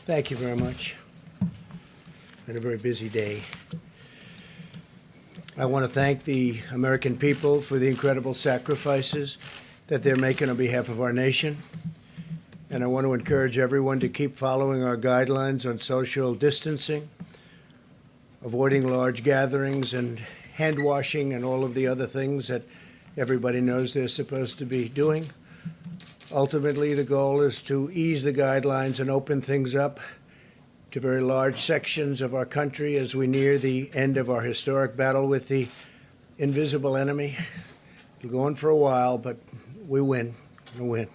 Thank you very much. Been a very busy day. I want to thank the American people for the incredible sacrifices that they're making on behalf of our nation. And I want to encourage everyone to keep following our guidelines on social distancing, avoiding large gatherings and hand washing and all of the other things that everybody knows they're supposed to be doing. Ultimately, the goal is to ease the guidelines and open things up to very large sections of our country as we near the end of our historic battle with the invisible enemy. It'll go on for a while, but we win. We'll win.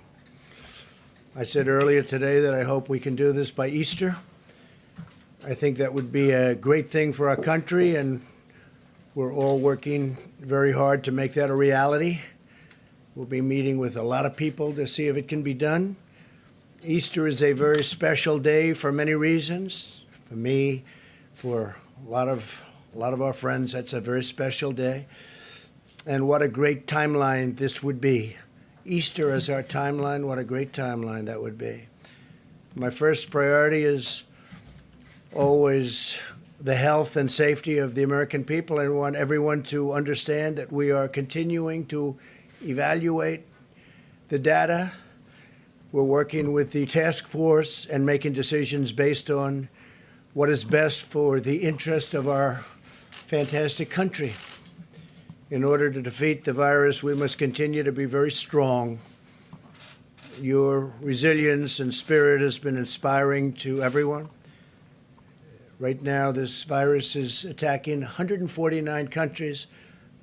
I said earlier today that I hope we can do this by Easter. I think that would be a great thing for our country, and we're all working very hard to make that a reality. We'll be meeting with a lot of people to see if it can be done. Easter is a very special day for many reasons. For me, for a lot of our friends, that's a very special day. And what a great timeline this would be. Easter as our timeline, what a great timeline that would be. My first priority is always the health and safety of the American people. I want everyone to understand that we are continuing to evaluate the data. We're working with the task force and making decisions based on what is best for the interest of our fantastic country. In order to defeat the virus, we must continue to be very strong. Your resilience and spirit has been inspiring to everyone. Right now, this virus is attacking 149 countries,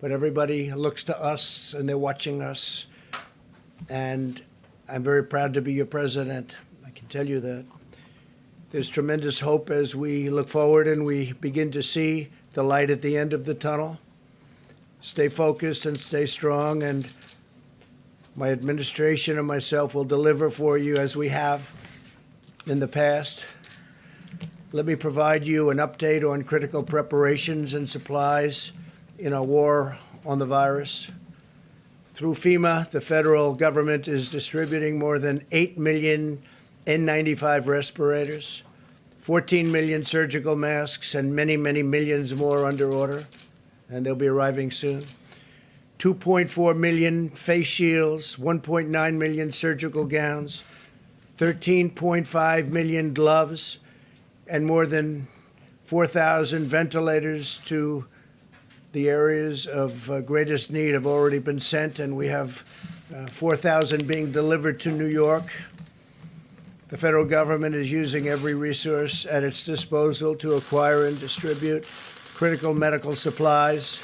but everybody looks to us and they're watching us. And I'm very proud to be your president. I can tell you that. There's tremendous hope as we look forward and we begin to see the light at the end of the tunnel. Stay focused and stay strong, and my administration and myself will deliver for you as we have in the past. Let me provide you an update on critical preparations and supplies in our war on the virus. Through FEMA, the federal government is distributing more than 8 million N95 respirators, 14 million surgical masks, and many, many millions more under order, and they'll be arriving soon. 2.4 million face shields, 1.9 million surgical gowns, 13.5 million gloves, and more than 4,000 ventilators to the areas of greatest need have already been sent, and we have 4,000 being delivered to New York. The federal government is using every resource at its disposal to acquire and distribute critical medical supplies.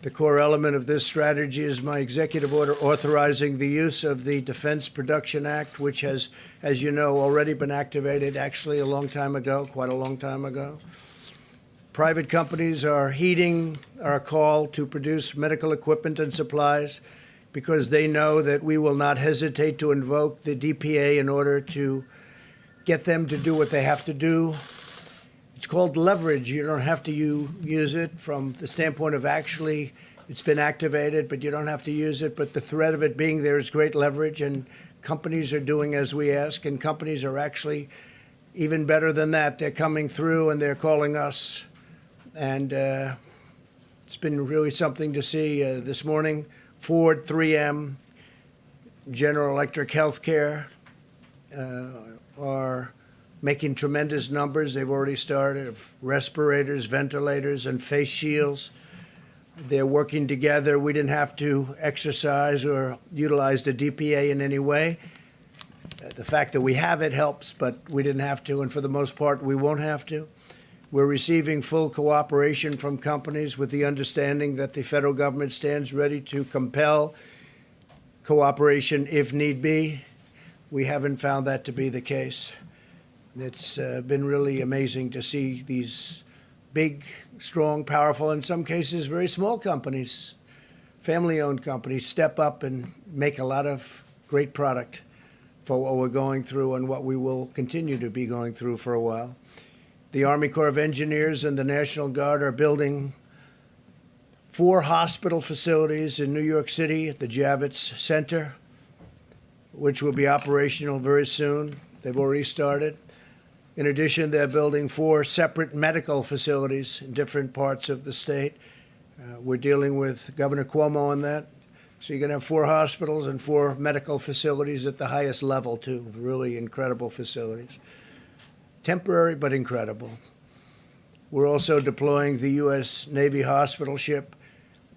The core element of this strategy is my executive order authorizing the use of the Defense Production Act, which has, as you know, already been activated actually a long time ago, quite a long time ago. Private companies are heeding our call to produce medical equipment and supplies because they know that we will not hesitate to invoke the DPA in order to get them to do what they have to do. It's called leverage. You don't have to use it from the standpoint of actually it's been activated, but you don't have to use it. But the threat of it being there is great leverage, and companies are doing as we ask, and companies are actually even better than that. They're coming through and they're calling us. And it's been really something to see. This morning, Ford, 3M, General Electric Healthcare are making tremendous numbers. They've already started of respirators, ventilators, and face shields. They're working together. We didn't have to exercise or utilize the DPA in any way. The fact that we have it helps, but we didn't have to, and for the most part, we won't have to. We're receiving full cooperation from companies with the understanding that the federal government stands ready to compel cooperation if need be. We haven't found that to be the case. It's been really amazing to see these big, strong, powerful, in some cases very small companies, family-owned companies, step up and make a lot of great product for what we're going through and what we will continue to be going through for a while. The Army Corps of Engineers and the National Guard are building 4 hospital facilities in New York City at the Javits Center, which will be operational very soon. They've already started. In addition, they're building 4 separate medical facilities in different parts of the state. We're dealing with Governor Cuomo on that. So you're going to have 4 hospitals and 4 medical facilities at the highest level, too. Really incredible facilities. Temporary, but incredible. We're also deploying the U.S. Navy hospital ship,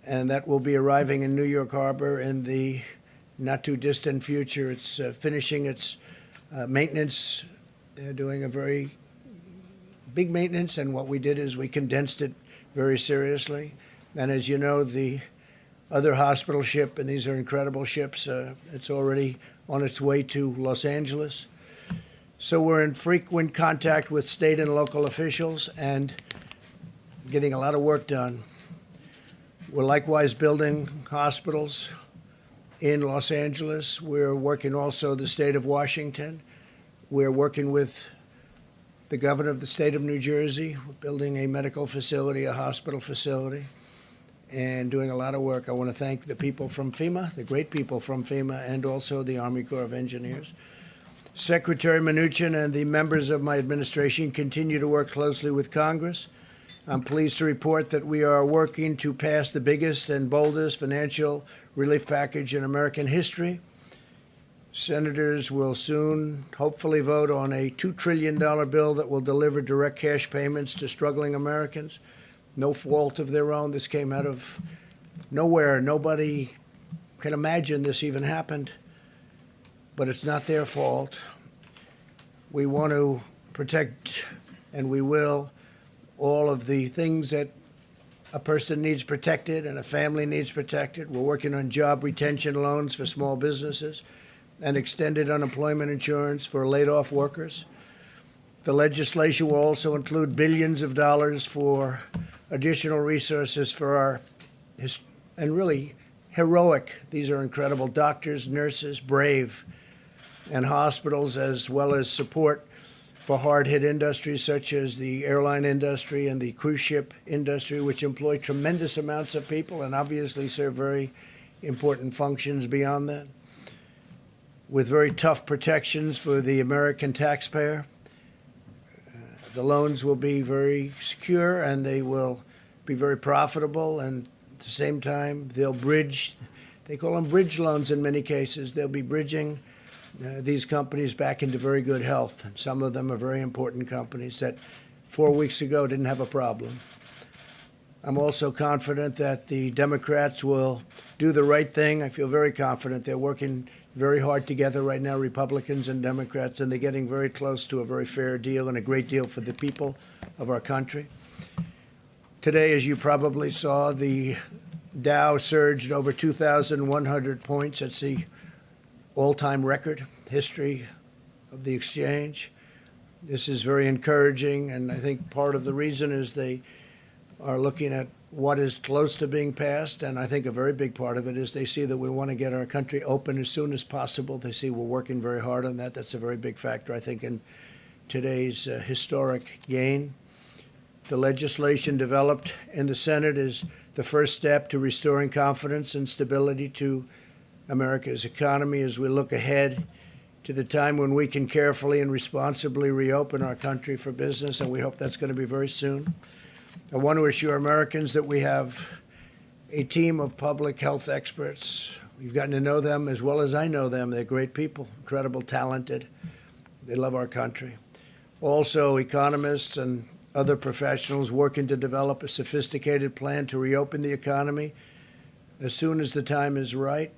and that will be arriving in New York Harbor in the not-too-distant future. It's finishing its maintenance. They're doing a very big maintenance, and what we did is we condensed it very seriously. And as you know, the other hospital ship, and these are incredible ships, it's already on its way to Los Angeles. So we're in frequent contact with state and local officials and getting a lot of work done. We're likewise building hospitals in Los Angeles. We're working also the state of Washington. We're working with the governor of the state of New Jersey. We're building a medical facility, a hospital facility, and doing a lot of work. I want to thank the people from FEMA, the great people from FEMA, and also the Army Corps of Engineers. Secretary Mnuchin and the members of my administration continue to work closely with Congress. I'm pleased to report that we are working to pass the biggest and boldest financial relief package in American history. Senators will soon hopefully vote on a $2 trillion bill that will deliver direct cash payments to struggling Americans. No fault of their own. This came out of nowhere. Nobody can imagine this even happened, but it's not their fault. We want to protect, and we will, all of the things that a person needs protected and a family needs protected. We're working on job retention loans for small businesses and extended unemployment insurance for laid-off workers. The legislation will also include billions of dollars for additional resources for our, and really heroic, these are incredible, doctors, nurses, brave, and hospitals, as well as support for hard-hit industries such as the airline industry and the cruise ship industry, which employ tremendous amounts of people and obviously serve very important functions beyond that, with very tough protections for the American taxpayer. The loans will be very secure and they will be very profitable, and at the same time they'll bridge, they call them bridge loans in many cases. They'll be bridging these companies back into very good health. And some of them are very important companies that 4 weeks ago didn't have a problem. I'm also confident that the Democrats will do the right thing. I feel very confident. They're working very hard together right now, Republicans and Democrats, and they're getting very close to a very fair deal and a great deal for the people of our country. Today, as you probably saw, the Dow surged over 2,100 points. That's the all-time record history of the exchange. This is very encouraging, and I think part of the reason is they are looking at what is close to being passed, and I think a very big part of it is they see that we want to get our country open as soon as possible. They see we're working very hard on that. That's a very big factor, I think, in today's historic gain. The legislation developed in the Senate is the first step to restoring confidence and stability to America's economy as we look ahead to the time when we can carefully and responsibly reopen our country for business, and we hope that's going to be very soon. I want to assure Americans that we have a team of public health experts. You've gotten to know them as well as I know them. They're great people, incredible, talented. They love our country. Also, economists and other professionals working to develop a sophisticated plan to reopen the economy as soon as the time is right.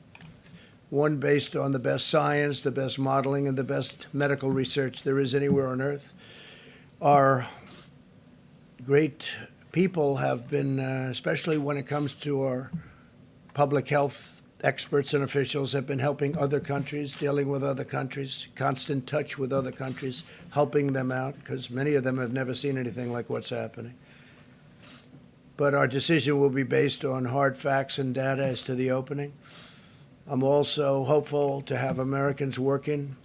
One based on the best science, the best modeling, and the best medical research there is anywhere on earth. Our great people have been, especially when it comes to our public health experts and officials, have been helping other countries, dealing with other countries, constant touch with other countries, helping them out, because many of them have never seen anything like what's happening. But our decision will be based on hard facts and data as to the opening. I'm also hopeful to have Americans working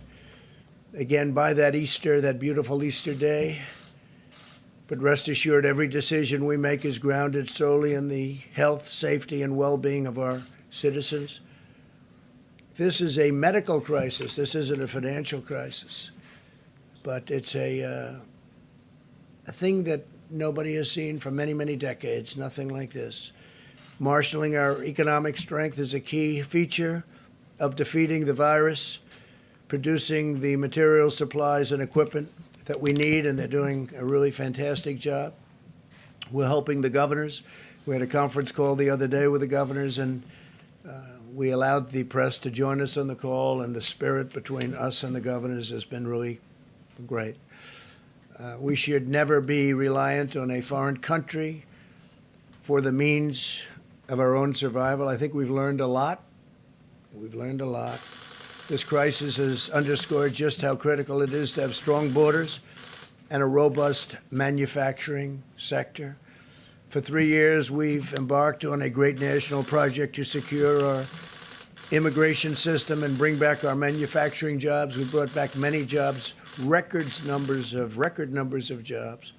again by that Easter, that beautiful Easter day. But rest assured, every decision we make is grounded solely in the health, safety, and well-being of our citizens. This is a medical crisis. This isn't a financial crisis. but it's a thing that nobody has seen for many, many decades, nothing like this. Marshaling our economic strength is a key feature of defeating the virus, producing the materials, supplies, and equipment that we need, and they're doing a really fantastic job. We're helping the governors. We had a conference call the other day with the governors, and we allowed the press to join us on the call, and the spirit between us and the governors has been really great. We should never be reliant on a foreign country for the means of our own survival. I think we've learned a lot. We've learned a lot. This crisis has underscored just how critical it is to have strong borders and a robust manufacturing sector. For 3 years, we've embarked on a great national project to secure our immigration system and bring back our manufacturing jobs. We brought back many jobs, record numbers of jobs.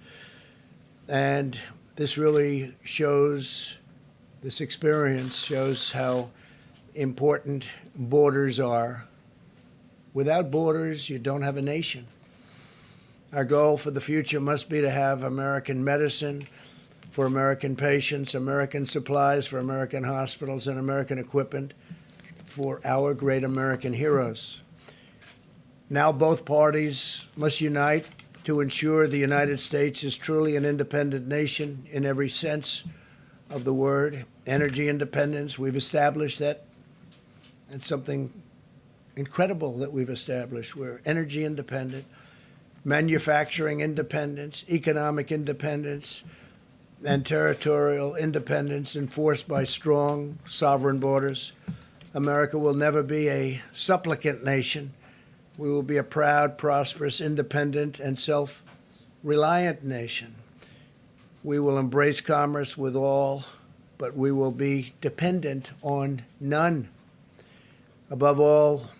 And this really shows, this experience shows how important borders are. Without borders, you don't have a nation. Our goal for the future must be to have American medicine for American patients, American supplies for American hospitals, and American equipment for our great American heroes. Now both parties must unite to ensure the United States is truly an independent nation in every sense of the word. Energy independence, we've established that. It's something incredible that we've established. We're energy independent, manufacturing independence, economic independence, and territorial independence enforced by strong sovereign borders. America will never be a supplicant nation. We will be a proud, prosperous, independent, and self-reliant nation. We will embrace commerce with all, but we will be dependent on none. Above all,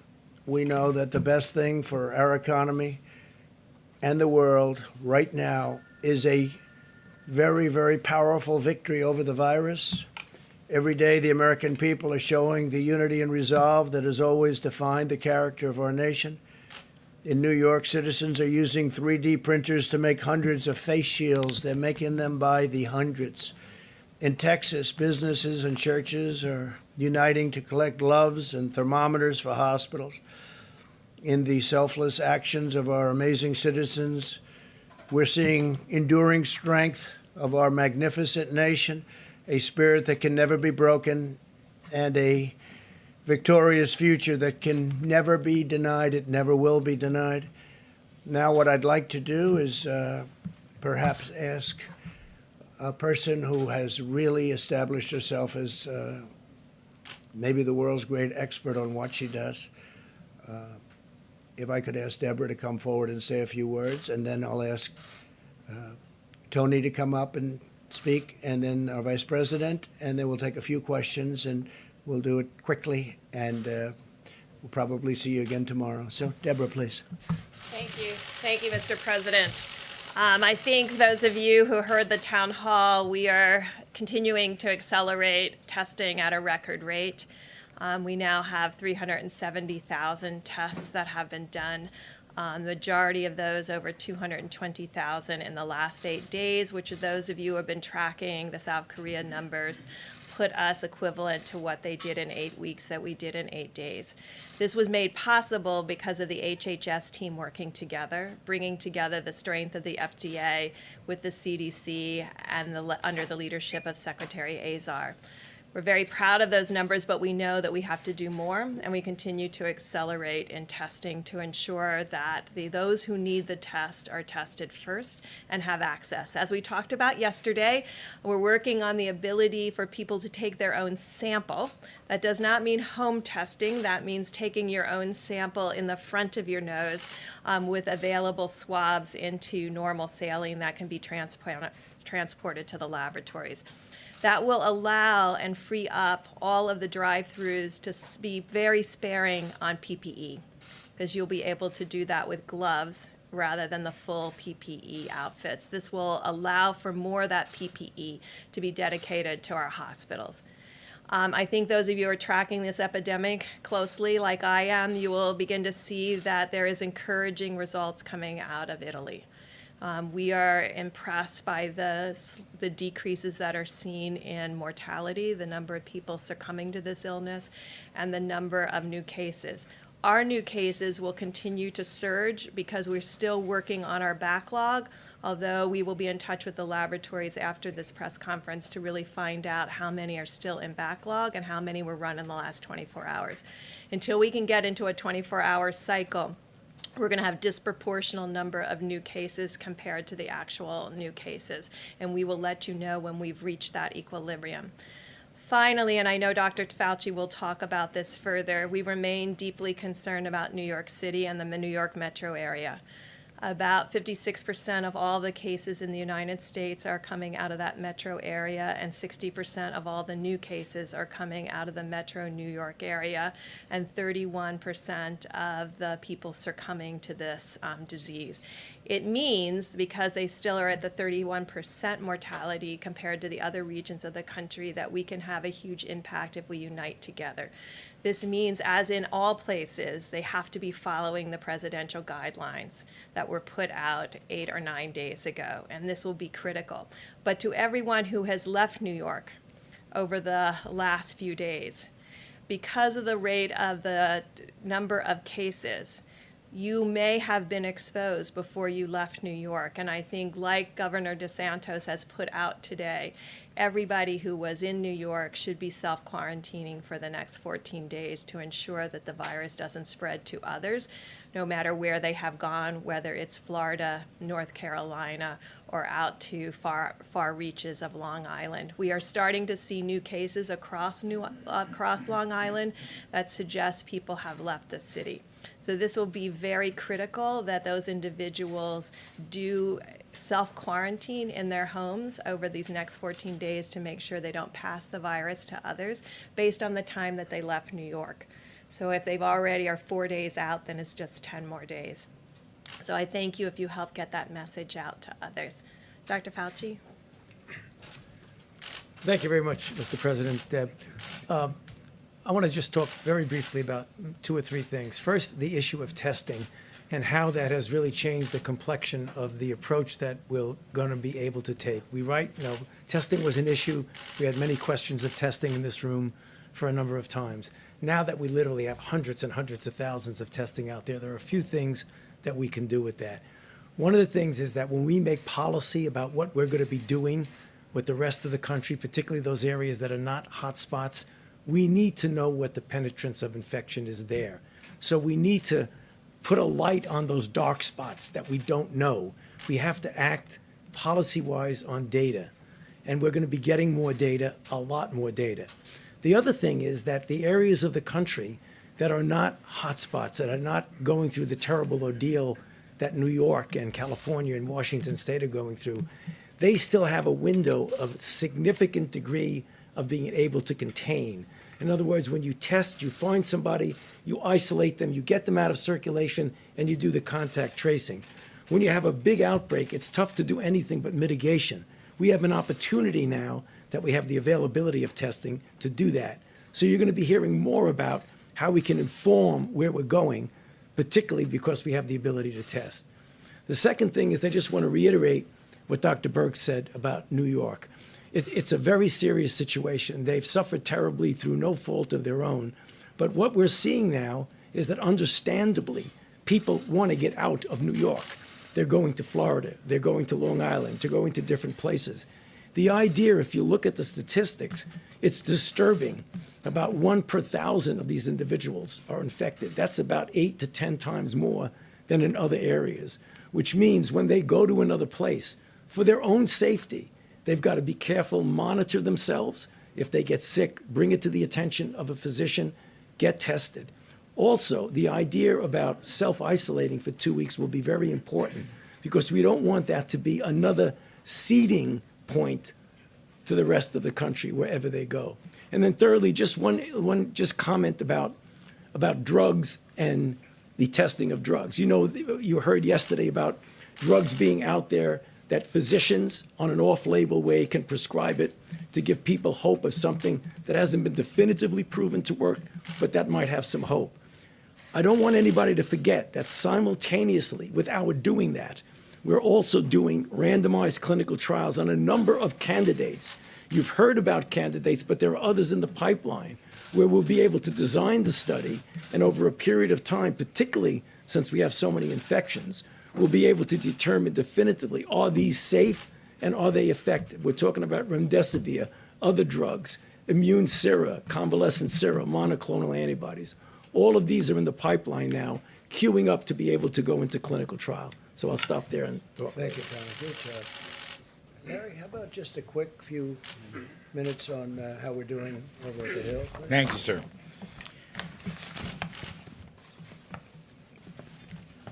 we know that the best thing for our economy and the world right now is a very, very powerful victory over the virus. Every day, the American people are showing the unity and resolve that has always defined the character of our nation. In New York, citizens are using 3D printers to make hundreds of face shields. They're making them by the hundreds. In Texas, businesses and churches are uniting to collect gloves and thermometers for hospitals. In the selfless actions of our amazing citizens, we're seeing enduring strength of our magnificent nation, a spirit that can never be broken, and a victorious future that can never be denied. It never will be denied. Now, what I'd like to do is perhaps ask a person who has really established herself as maybe the world's great expert on what she does. If I could ask Deborah to come forward and say a few words, and then I'll ask Tony to come up and speak, and then our Vice President, and then we'll take a few questions, and we'll do it quickly, and we'll probably see you again tomorrow. So, Deborah, please. Thank you. Thank you, Mr. President. I think those of you who heard the town hall, we are continuing to accelerate testing at a record rate. We now have 370,000 tests that have been done. The majority of those, over 220,000 in the last 8 days, which those of you who have been tracking the South Korea numbers put us equivalent to what they did in 8 weeks that we did in 8 days. This was made possible because of the HHS team working together, bringing together the strength of the FDA with the CDC and under the leadership of Secretary Azar. We're very proud of those numbers, but we know that we have to do more, and we continue to accelerate in testing to ensure that those who need the test are tested first and have access. As we talked about yesterday, we're working on the ability for people to take their own sample. That does not mean home testing. That means taking your own sample in the front of your nose with available swabs into normal saline that can be transported to the laboratories. That will allow and free up all of the drive-thrus to be very sparing on PPE, because you'll be able to do that with gloves rather than the full PPE outfits. This will allow for more of that PPE to be dedicated to our hospitals. I think those of you who are tracking this epidemic closely, like I am, you will begin to see that there is encouraging results coming out of Italy. We are impressed by the decreases that are seen in mortality, the number of people succumbing to this illness, and the number of new cases. Our new cases will continue to surge because we're still working on our backlog, although we will be in touch with the laboratories after this press conference to really find out how many are still in backlog and how many were run in the last 24 hours. Until we can get into a 24-hour cycle, we're going to have disproportional number of new cases compared to the actual new cases, and we will let you know when we've reached that equilibrium. Finally, and I know Dr. Fauci will talk about this further, we remain deeply concerned about New York City and the New York metro area. About 56% of all the cases in the United States are coming out of that metro area, and 60% of all the new cases are coming out of the metro New York area, and 31% of the people succumbing to this disease. It means, because they still are at the 31% mortality compared to the other regions of the country, that we can have a huge impact if we unite together. This means, as in all places, they have to be following the presidential guidelines that were put out 8 or 9 days ago, and this will be critical. But to everyone who has left New York over the last few days, because of the rate of the number of cases, you may have been exposed before you left New York. And I think, like Governor DeSantis has put out today, everybody who was in New York should be self-quarantining for the next 14 days to ensure that the virus doesn't spread to others, no matter where they have gone, whether it's Florida, North Carolina, or out to far reaches of Long Island. We are starting to see new cases across Long Island that suggest people have left the city. So this will be very critical that those individuals do self-quarantine in their homes over these next 14 days to make sure they don't pass the virus to others based on the time that they left New York. So if they've already are 4 days out, then it's just 10 more days. So I thank you if you help get that message out to others. Dr. Fauci? Thank you very much, Mr. President. Deb. I want to just talk very briefly about 2 or 3 things. First, the issue of testing and how that has really changed the complexion of the approach that we're going to be able to take. Testing was an issue. We had many questions of testing in this room for a number of times. Now that we literally have hundreds and hundreds of thousands of testing out there, there are a few things that we can do with that. One of the things is that when we make policy about what we're going to be doing with the rest of the country, particularly those areas that are not hot spots, we need to know what the penetrance of infection is there. So we need to put a light on those dark spots that we don't know. We have to act policy-wise on data, and we're going to be getting more data, a lot more data. The other thing is that the areas of the country that are not hotspots, that are not going through the terrible ordeal that New York and California and Washington State are going through, they still have a window of significant degree of being able to contain. In other words, when you test, you find somebody, you isolate them, you get them out of circulation, and you do the contact tracing. When you have a big outbreak, it's tough to do anything but mitigation. We have an opportunity now that we have the availability of testing to do that. So you're going to be hearing more about how we can inform where we're going, particularly because we have the ability to test. The second thing is I just want to reiterate what Dr. Berg said about New York. It's a very serious situation. They've suffered terribly through no fault of their own. But what we're seeing now is that, understandably, people want to get out of New York. They're going to Florida. They're going to Long Island. They're going to different places. The idea, if you look at the statistics, it's disturbing. About 1 per 1,000 of these individuals are infected. That's about 8 to 10 times more than in other areas, which means when they go to another place, for their own safety, they've got to be careful, monitor themselves. If they get sick, bring it to the attention of a physician, get tested. Also, the idea about self-isolating for 2 weeks will be very important because we don't want that to be another seeding point to the rest of the country wherever they go. And then thirdly, just one comment about drugs and the testing of drugs. You know, you heard yesterday about drugs being out there that physicians on an off-label way can prescribe it to give people hope of something that hasn't been definitively proven to work, but that might have some hope. I don't want anybody to forget that simultaneously with our doing that, we're also doing randomized clinical trials on a number of candidates. You've heard about candidates, but there are others in the pipeline where we'll be able to design the study, and over a period of time, particularly since we have so many infections, we'll be able to determine definitively, are these safe and are they effective? We're talking about remdesivir, other drugs, immune sera, convalescent sera, monoclonal antibodies. All of these are in the pipeline now, queuing up to be able to go into clinical trial. So I'll stop there and talk. Thank you, Tommy. Good job. Larry, how about just a quick few minutes on how we're doing over at the Hill? Thank you, sir.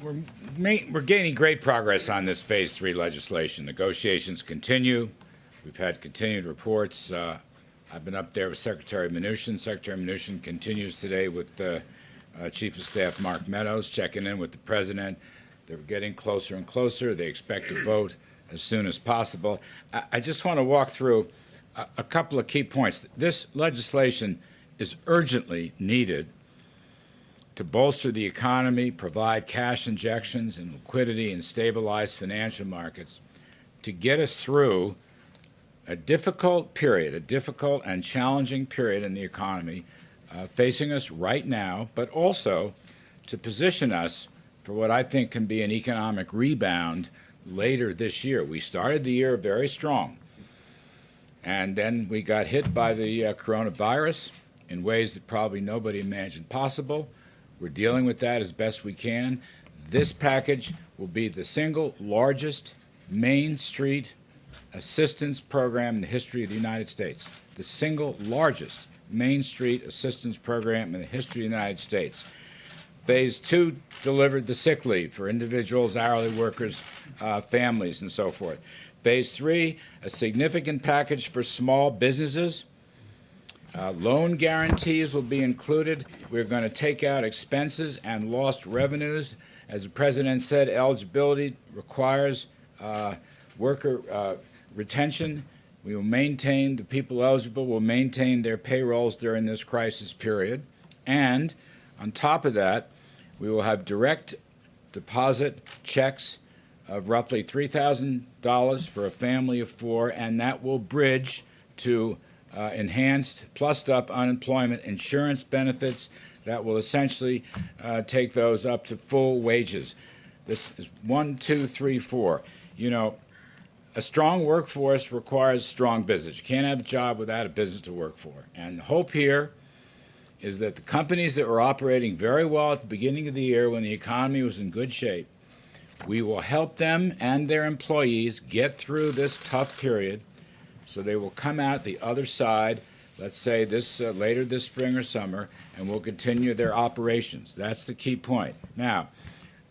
We're gaining great progress on this Phase 3 legislation. Negotiations continue. We've had continued reports. I've been up there with Secretary Mnuchin. Secretary Mnuchin continues today with Chief of Staff Mark Meadows, checking in with the President. They're getting closer and closer. They expect to vote as soon as possible. I just want to walk through a couple of key points. This legislation is urgently needed to bolster the economy, provide cash injections and liquidity, and stabilize financial markets to get us through a difficult period, a difficult and challenging period in the economy facing us right now, but also to position us for what I think can be an economic rebound later this year. We started the year very strong, and then we got hit by the coronavirus in ways that probably nobody imagined possible. We're dealing with that as best we can. This package will be the single largest Main Street assistance program in the history of the United States. The single largest Main Street assistance program in the history of the United States. Phase 2 delivered the sick leave for individuals, hourly workers, families, and so forth. Phase 3, a significant package for small businesses. Loan guarantees will be included. We're going to take out expenses and lost revenues. As the President said, eligibility requires worker retention. We will maintain, the people eligible will maintain their payrolls during this crisis period. And on top of that, we will have direct deposit checks of roughly $3,000 for a family of 4, and that will bridge to enhanced, plussed up unemployment insurance benefits that will essentially take those up to full wages. This is 1, 2, 3, 4. You know, a strong workforce requires strong business. You can't have a job without a business to work for. And the hope here is that the companies that were operating very well at the beginning of the year when the economy was in good shape, we will help them and their employees get through this tough period so they will come out the other side, let's say this later this spring or summer, and will continue their operations. That's the key point. Now,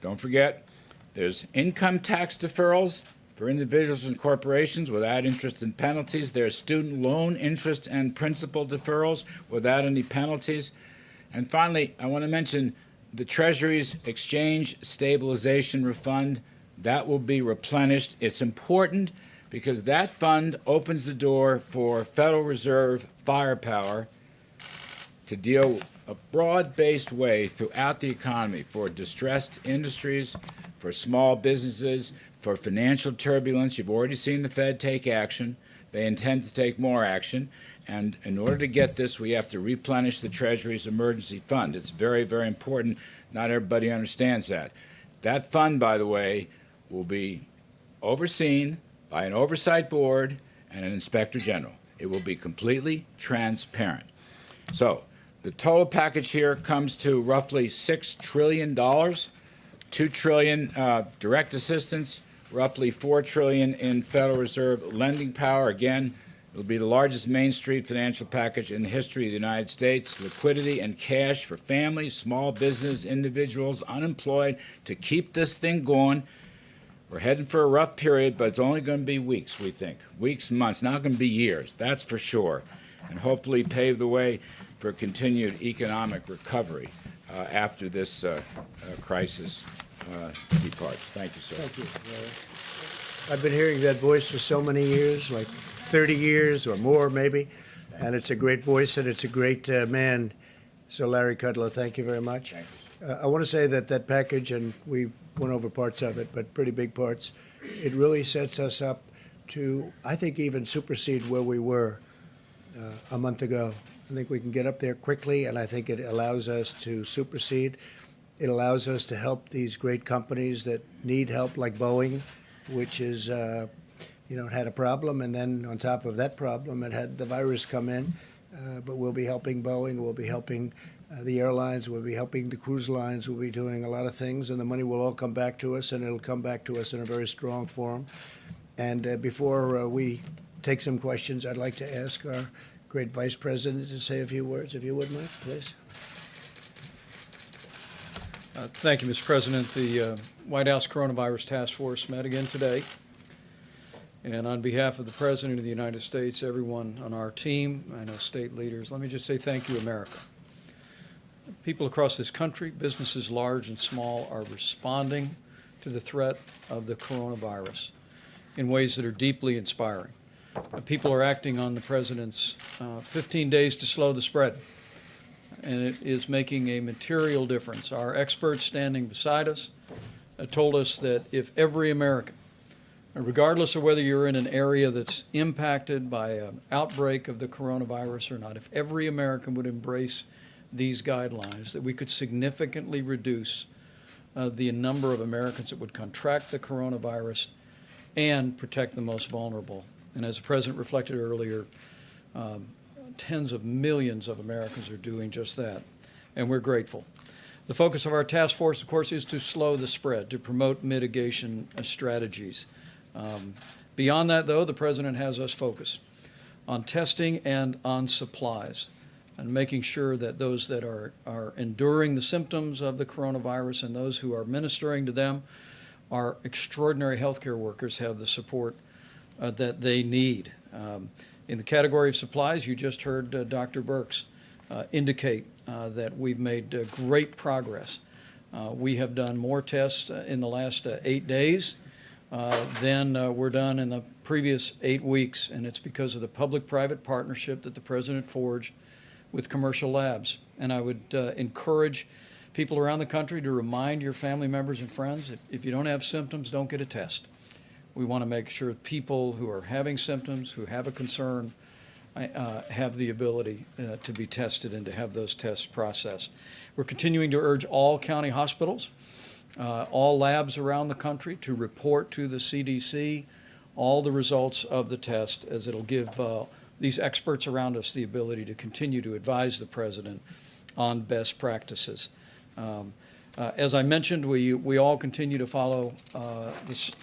don't forget, there's income tax deferrals for individuals and corporations without interest and penalties. There's student loan interest and principal deferrals without any penalties. And finally, I want to mention the Treasury's Exchange Stabilization Fund. That will be replenished. It's important because that fund opens the door for Federal Reserve firepower to deal a broad-based way throughout the economy for distressed industries, for small businesses, for financial turbulence. You've already seen the Fed take action. They intend to take more action. And in order to get this, we have to replenish the Treasury's emergency fund. It's very, very important. Not everybody understands that. That fund, by the way, will be overseen by an oversight board and an inspector general. It will be completely transparent. So the total package here comes to roughly $6 trillion, $2 trillion direct assistance, roughly $4 trillion in Federal Reserve lending power. Again, it will be the largest Main Street financial package in the history of the United States. Liquidity and cash for families, small business, individuals, unemployed, to keep this thing going. We're heading for a rough period, but it's only going to be weeks, we think. Weeks, months, not going to be years, that's for sure. And hopefully pave the way for continued economic recovery after this crisis departs. Thank you, sir. Thank you, Larry. I've been hearing that voice for so many years, like 30 years or more maybe, and it's a great voice and it's a great man. So Larry Kudlow, thank you very much. Thank I want to say that that package, and we went over parts of it, but pretty big parts, it really sets us up to, I think, even supersede where we were a month ago. I think we can get up there quickly, and I think it allows us to supersede. It allows us to help these great companies that need help, like Boeing, which is, it had a problem, and then on top of that problem, it had the virus come in. But we'll be helping Boeing, we'll be helping the airlines, we'll be helping the cruise lines, we'll be doing a lot of things, and the money will all come back to us, and it'll come back to us in a very strong form. And before we take some questions, I'd like to ask our great Vice President to say a few words, if you would, Mike, please. Thank you, Mr. President. The White House Coronavirus Task Force met again today. And on behalf of the President of the United States, everyone on our team, I know state leaders, let me just say thank you, America. People across this country, businesses large and small, are responding to the threat of the coronavirus in ways that are deeply inspiring. People are acting on the President's 15 days to slow the spread, and it is making a material difference. Our experts standing beside us told us that if every American, regardless of whether you're in an area that's impacted by an outbreak of the coronavirus or not, if every American would embrace these guidelines, that we could significantly reduce the number of Americans that would contract the coronavirus and protect the most vulnerable. And as the President reflected earlier, tens of millions of Americans are doing just that, and we're grateful. The focus of our task force, of course, is to slow the spread, to promote mitigation strategies. Beyond that, though, the President has us focused on testing and on supplies and making sure that those that are enduring the symptoms of the coronavirus and those who are ministering to them, our extraordinary healthcare workers, have the support that they need. In the category of supplies, you just heard Dr. Birx indicate that we've made great progress. We have done more tests in the last 8 days than were done in the previous 8 weeks, and it's because of the public-private partnership that the President forged with commercial labs. And I would encourage people around the country to remind your family members and friends, if you don't have symptoms, don't get a test. We want to make sure people who are having symptoms, who have a concern, have the ability to be tested and to have those tests processed. We're continuing to urge all county hospitals, all labs around the country to report to the CDC all the results of the test, as it'll give these experts around us the ability to continue to advise the President on best practices. As I mentioned, we all continue to follow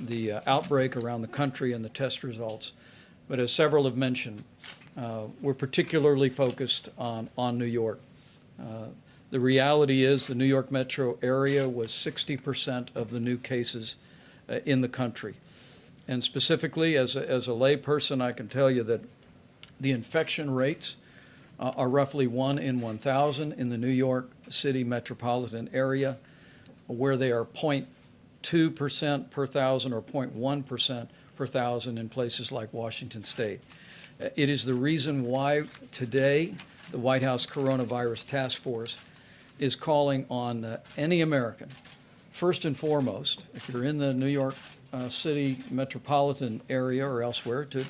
the outbreak around the country and the test results. But as several have mentioned, we're particularly focused on New York. The reality is the New York metro area was 60% of the new cases in the country. And specifically, as a layperson, I can tell you that the infection rates are roughly 1 in 1,000 in the New York City metropolitan area, where they are 0.2% per thousand or 0.1% per thousand in places like Washington State. It is the reason why today the White House Coronavirus Task Force is calling on any American, first and foremost, if you're in the New York City metropolitan area or elsewhere, to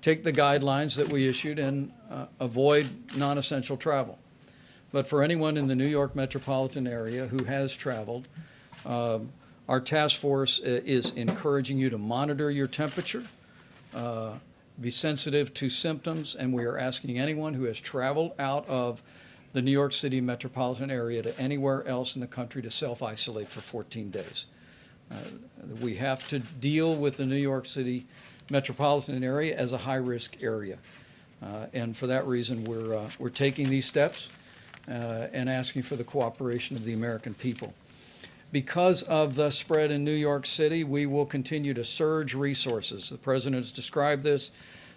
take the guidelines that we issued and avoid non-essential travel. But for anyone in the New York metropolitan area who has traveled, our task force is encouraging you to monitor your temperature, be sensitive to symptoms, and we are asking anyone who has traveled out of the New York City metropolitan area to anywhere else in the country to self-isolate for 14 days. We have to deal with the New York City metropolitan area as a high-risk area. And for that reason, we're taking these steps and asking for the cooperation of the American people. Because of the spread in New York City, we will continue to surge resources. The President has described this.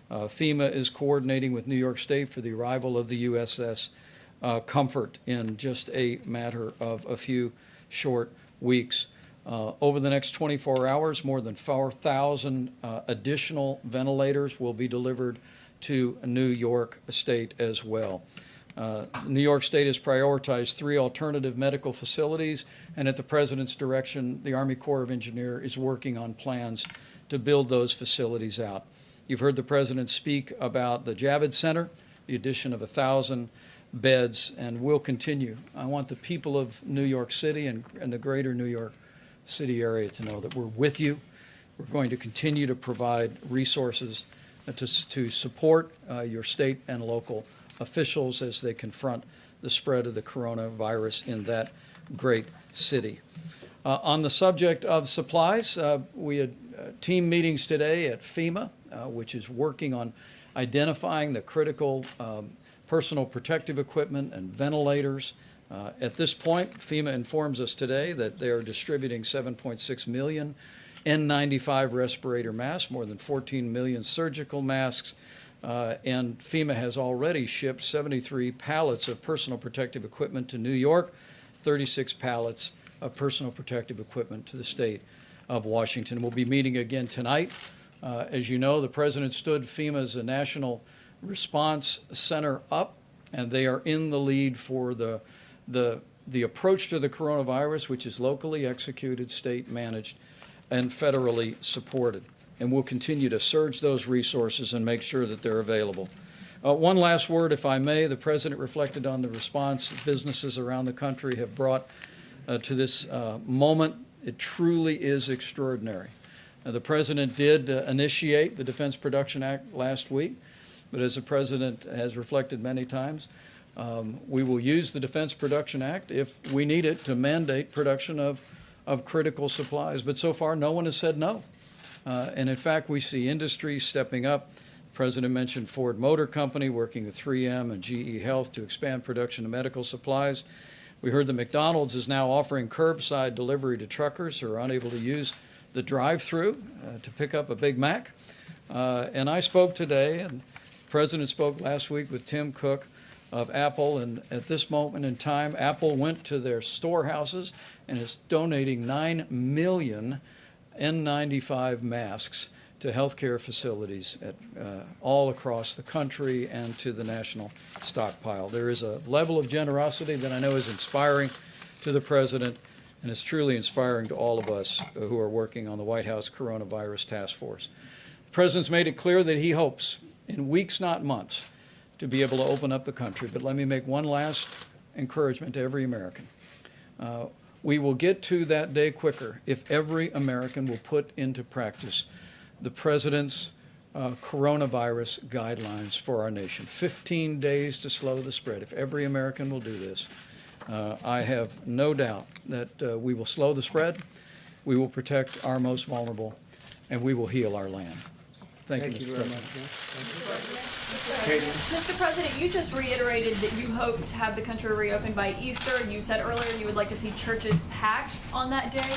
FEMA is coordinating with New York State for the arrival of the USS Comfort in just a matter of a few short weeks. Over the next 24 hours, more than 4,000 additional ventilators will be delivered to New York State as well. New York State has prioritized 3 alternative medical facilities, and at the President's direction, the Army Corps of Engineers is working on plans to build those facilities out. You've heard the President speak about the Javits Center, the addition of 1,000 beds, and will continue. I want the people of New York City and the greater New York City area to know that we're with you. We're going to continue to provide resources to support your state and local officials as they confront the spread of the coronavirus in that great city. On the subject of supplies, we had team meetings today at FEMA, which is working on identifying the critical personal protective equipment and ventilators. At this point, FEMA informs us today that they are distributing 7.6 million N95 respirator masks, more than 14 million surgical masks, and FEMA has already shipped 73 pallets of personal protective equipment to New York, 36 pallets of personal protective equipment to the state of Washington. We'll be meeting again tonight. As you know, the President stood FEMA's National Response Center up, and they are in the lead for the approach to the coronavirus, which is locally executed, state managed, and federally supported. And we'll continue to surge those resources and make sure that they're available. One last word, if I may. The President reflected on the response businesses around the country have brought to this moment. It truly is extraordinary. The President did initiate the Defense Production Act last week, but as the President has reflected many times, we will use the Defense Production Act if we need it to mandate production of critical supplies. But so far, no one has said no. And in fact, we see industries stepping up. The President mentioned Ford Motor Company working with 3M and GE Health to expand production of medical supplies. We heard that McDonald's is now offering curbside delivery to truckers who are unable to use the drive-through to pick up a Big Mac. And I spoke today, and the President spoke last week with Tim Cook of Apple, and at this moment in time, Apple went to their storehouses and is donating 9 million N95 masks to healthcare facilities all across the country and to the national stockpile. There is a level of generosity that I know is inspiring to the President, and it's truly inspiring to all of us who are working on the White House Coronavirus Task Force. The President's made it clear that he hopes, in weeks, not months, to be able to open up the country. But let me make one last encouragement to every American. We will get to that day quicker if every American will put into practice the President's coronavirus guidelines for our nation. 15 days to slow the spread. If every American will do this, I have no doubt that we will slow the spread, we will protect our most vulnerable, and we will heal our land. Thank you, Mr. very President. much. Mr. President, you just reiterated that you hope to have the country reopened by Easter. You said earlier you would like to see churches packed on that day.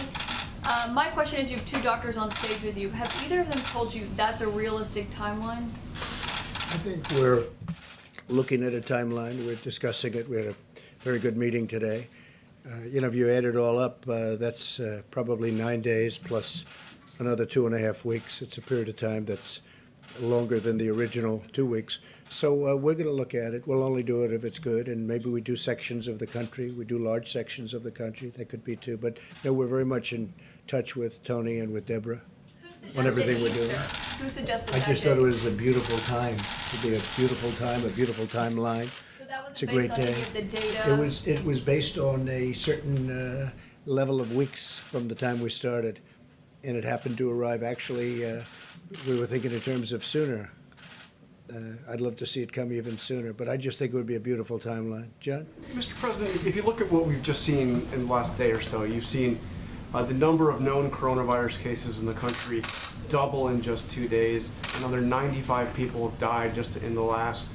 My question is, you have 2 doctors on stage with you. Have either of them told you that's a realistic timeline? I think we're looking at a timeline. We're discussing it. We had a very good meeting today. If you add it all up, that's probably 9 days plus another 2.5 weeks. It's a period of time that's longer than the original 2 weeks. So we're going to look at it. We'll only do it if it's good, and maybe we do sections of the country. We do large sections of the country. That could be too. But no, we're very much in touch with Tony and with Deborah on everything we're doing. Who suggested I that just day? thought it was a beautiful time. It would be a beautiful time, a beautiful timeline. So that It's a wasn't based great on any day. of the data? It was based on a certain level of weeks from the time we started, and it happened to arrive. Actually, we were thinking in terms of sooner. I'd love to see it come even sooner, but I just think it would be a beautiful timeline. John? Mr. President, if you look at what we've just seen in the last day or so, you've seen the number of known coronavirus cases in the country double in just 2 days. Another 95 people have died just in the last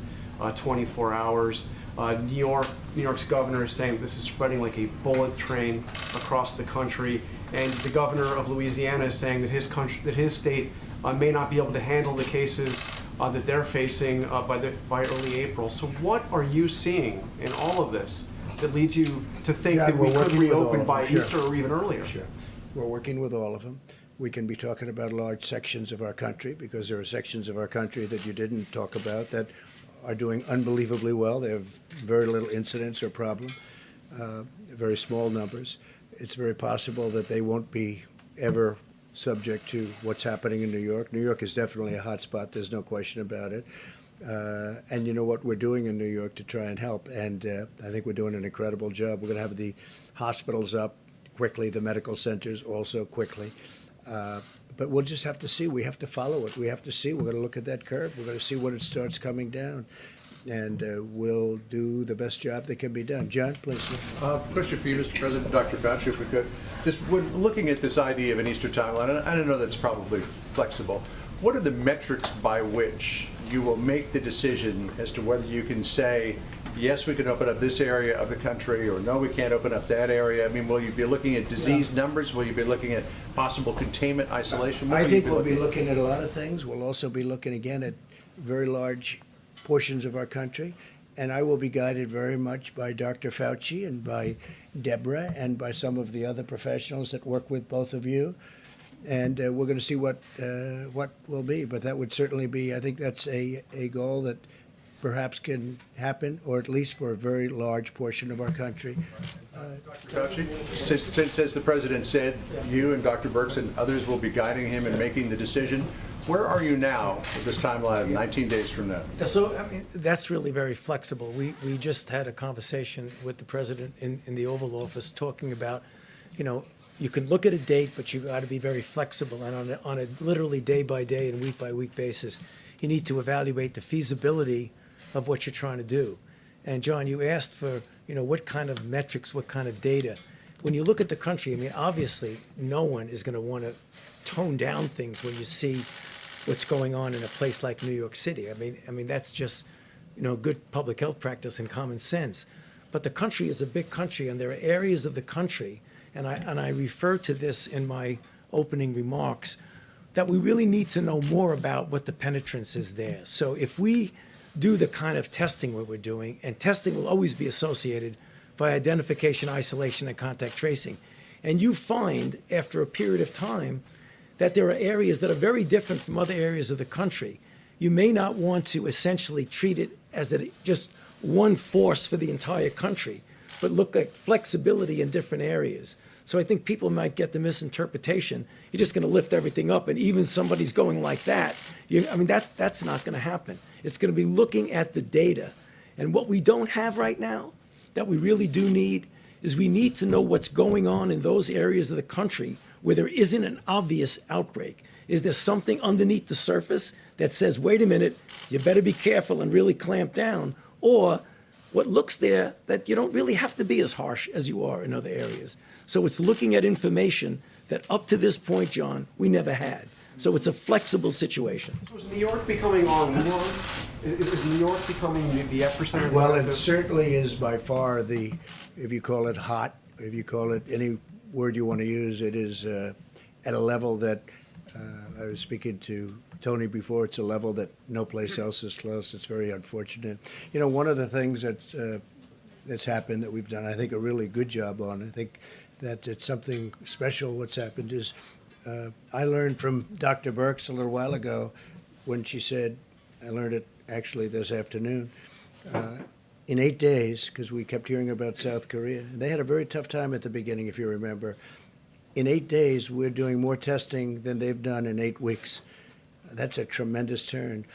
24 hours. New York's governor is saying this is spreading like a bullet train across the country, and the governor of Louisiana is saying that his state may not be able to handle the cases that they're facing by early April. So what are you seeing in all of this that leads you to think Yeah, that we we're could working with all reopen of by them, sure. Easter or even earlier? Sure. We're working with all of them. We can be talking about large sections of our country because there are sections of our country that you didn't talk about that are doing unbelievably well. They have very little incidence or problem, very small numbers. It's very possible that they won't be ever subject to what's happening in New York. New York is definitely a hot spot. There's no question about it. And you know what we're doing in New York to try and help. And I think we're doing an incredible job. We're going to have the hospitals up quickly, the medical centers also quickly. But we'll just have to see. We have to follow it. We have to see. We're going to look at that curve. We're going to see when it starts coming down. And we'll do the best job that can be done. John, please. Question for you, Mr. President, Dr. Fauci, if we could. Just when looking at this idea of an Easter timeline, and I don't know that's probably flexible, what are the metrics by which you will make the decision as to whether you can say, yes, we can open up this area of the country, or no, we can't open up that area? I mean, will you be looking at disease numbers? Will you be looking at possible containment, isolation? What I will think you we'll be at? looking at a lot of things. We'll also be looking again at very large portions of our country. And I will be guided very much by Dr. Fauci and by Deborah and by some of the other professionals that work with both of you. And we're going to see what will be. But that would certainly be, I think that's a goal that perhaps can happen, or at least for a very large portion of our country. Fauci, since, as the President said, you and Dr. Birx and others will be guiding him in making the decision, where are you now with this timeline of 19 days from now? So, I mean, that's really very flexible. We just had a conversation with the president in the Oval Office talking about, you know, you can look at a date, but you got to be very flexible. And on a literally day by day and week by week basis, you need to evaluate the feasibility of what you're trying to do. And John, you asked for, you know, what kind of metrics, what kind of data. When you look at the country, I mean, obviously, no one is going to want to tone down things when you see what's going on in a place like New York City. I mean, that's just, you know, good public health practice and common sense. But the country is a big country, and there are areas of the country, and I refer to this in my opening remarks, that we really need to know more about what the penetrance is there. So if we do the kind of testing what we're doing, and testing will always be associated by identification, isolation, and contact tracing, and you find after a period of time that there are areas that are very different from other areas of the country, you may not want to essentially treat it as just one force for the entire country, but look at flexibility in different areas. So I think people might get the misinterpretation, you're just going to lift everything up, and even somebody's going like that. That's not going to happen. It's going to be looking at the data. And what we don't have right now, that we really do need, is we need to know what's going on in those areas of the country where there isn't an obvious outbreak. Is there something underneath the surface that says, wait a minute, you better be careful and really clamp down? Or what looks there that you don't really have to be as harsh as you are in other areas. So it's looking at information that up to this point, John, we never had. So it's a flexible situation. Was New York becoming our war? Is New York becoming the epicenter? Well, it certainly is by far the, if you call it hot, if you call it any word you want to use, it is at a level that, I was speaking to Tony before, it's a level that no place else is close. It's very unfortunate. You know, one of the things that's happened that we've done, I think, a really good job on, I think that it's something special what's happened is, I learned from Dr. Birx a little while ago when she said, I learned it actually this afternoon, in 8 days, because we kept hearing about South Korea. They had a very tough time at the beginning, if you remember. In 8 days, we're doing more testing than they've done in 8 weeks. That's a tremendous turn.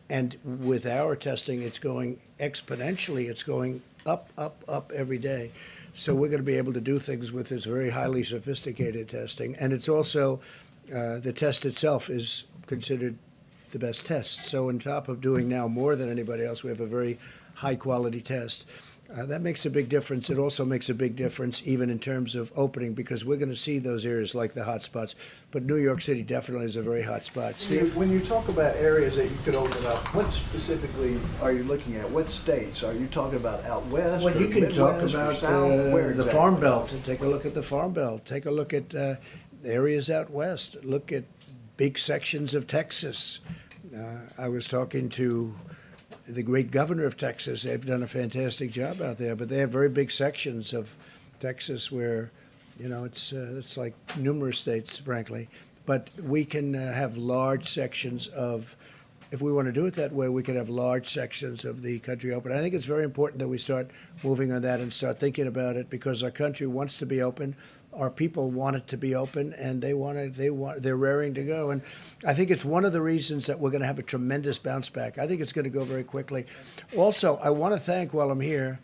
And with our testing, it's going exponentially. It's going up, up, up every day. So we're going to be able to do things with this very highly sophisticated testing. And it's also, the test itself is considered the best test. So on top of doing now more than anybody else, we have a very high quality test. That makes a big difference. It also makes a big difference even in terms of opening, because we're going to see those areas like the hot spots. But New York City definitely is a very hot spot. Steve? When you talk about areas that you could open up, what specifically are you looking at? What states? Are you talking about out west? Well, or you can Midwest talk or about South? Where the exactly? Farm Belt. Take a look at the Farm Belt. Take a look at areas out west. Look at big sections of Texas. I was talking to the great governor of Texas. They've done a fantastic job out there, but they have very big sections of Texas where You know, it's like numerous states, frankly. But we can have large sections of, if we want to do it that way, we can have large sections of the country open. I think it's very important that we start moving on that and start thinking about it, because our country wants to be open. Our people want it to be open, and they're raring to go. And I think it's one of the reasons that we're going to have a tremendous bounce back. I think it's going to go very quickly. Also, I want to thank, while I'm here,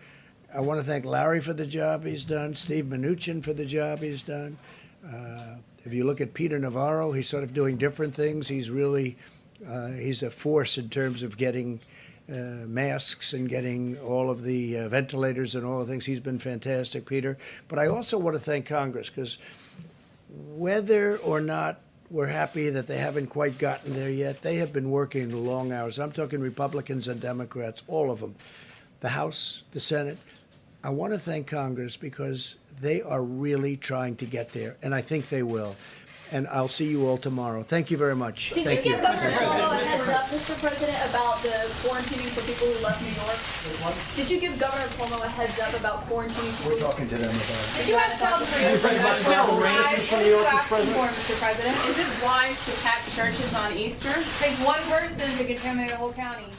I want to thank Larry for the job he's done, Steve Mnuchin for the job he's done. If you look at Peter Navarro, he's sort of doing different things. He's really, he's a force in terms of getting masks and getting all of the ventilators and all the things. He's been fantastic, Peter. But I also want to thank Congress, because whether or not we're happy that they haven't quite gotten there yet, they have been working long hours. I'm talking Republicans and Democrats, all of them. The House, the Senate. I want to thank Congress because they are really trying to get there, and I think they will. And I'll see you all tomorrow. Thank you very much. Did Thank you give Governor Cuomo a heads up, Mr. President, about the quarantining for people who left New York? Did you give Governor Cuomo a heads up about quarantining people? We're talking to them about it. Did you have some for your What are you asking for, Mr. President? Is it wise to pack churches on Easter? It takes one person to contaminate a whole county.